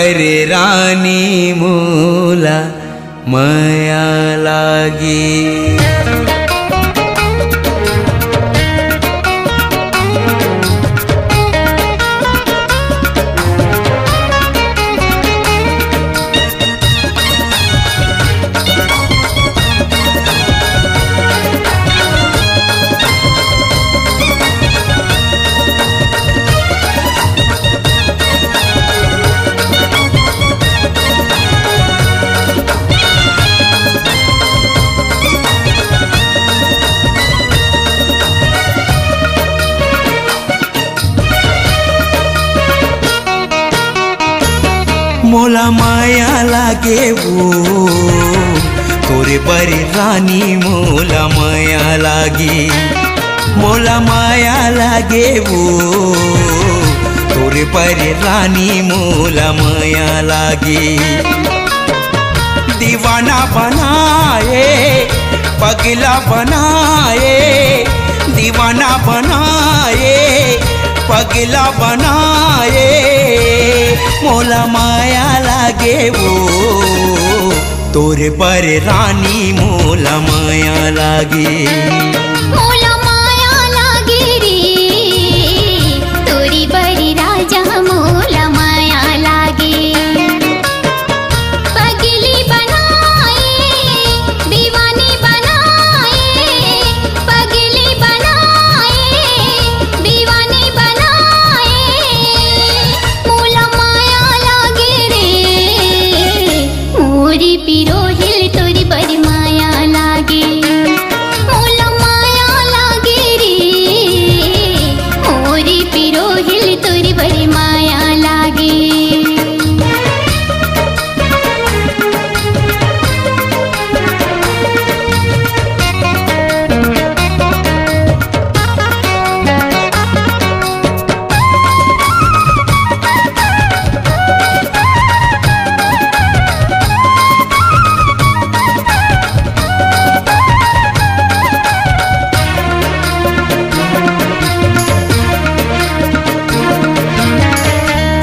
पर रानी मोला माया लागी। मोला माया लागे वो तोरे बड़ी रानी मोला माया लागी। मोला माया लागे वो तोरे बड़ी रानी मोला माया लागी। दीवाना बनाए पगला बनाए, दीवाना बनाए पगला बनाए, मोला माया लागे वो तोरे पर रानी मोला माया लागे। मोला माया लागे रे तोरी बड़ी राजा मोला माया लागे। पगली बनाए दीवानी बनाए, पगली बनाए दीवानी बनाए, मोला माया लागे रे मोरी पिरोहिल तोरी बड़ी माया लागे। मोला माया लागे रे मोरी पिरोहिल तोरी बड़ी माया लागे।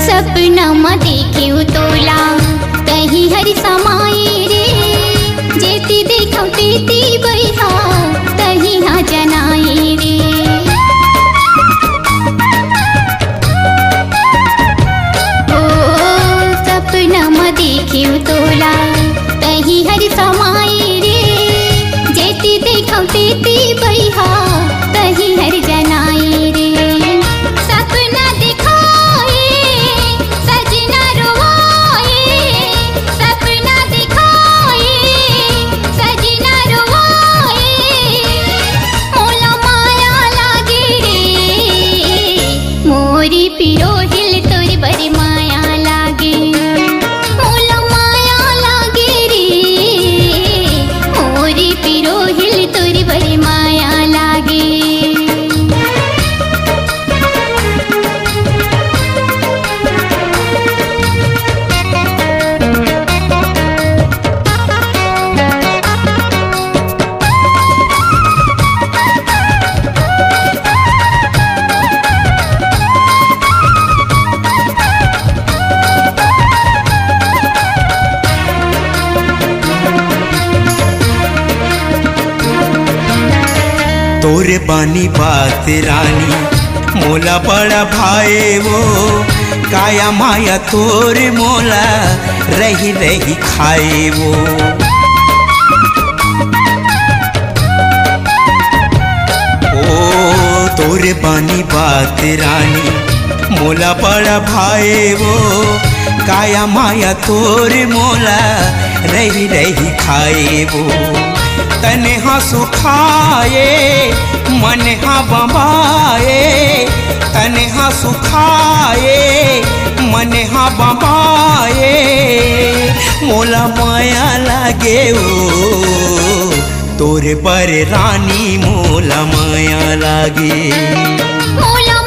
सपना में देखियो तोला कहीं हरि समाई रे, जेती देखो तेती बैठा कहीं हाँ जनाई रे। ओ सपना में देखियो तोला कहीं हरि समाई रे, जेती देखो तेती बैठा कहीं हरि जनाई रे। सपना दिखाए सजना रोवाए, सपना दिखाए सजना रोवाए, मोला माया लागे रे मोरी पिरोहिल तोरी बड़ी माया लागे। मोला माया लागे रे मोरी पिरोहिल तोरी बड़ी माया लागे। तोरे बानी बात रानी मोला बड़ा भाई वो, काया माया तोरे मोला रही रही खाए वो। ओ तोरे बानी बात रानी मोला बड़ा भाई वो, काया माया तोरे मोला रही रही खाए वो। तने हाँ सुखाए मन हाँ बम्बाए, तने हाँ सुखाए मन हाँ बम्बाए, मोला माया लागे ओ तोरे पर रानी मोला माया लागे। मोला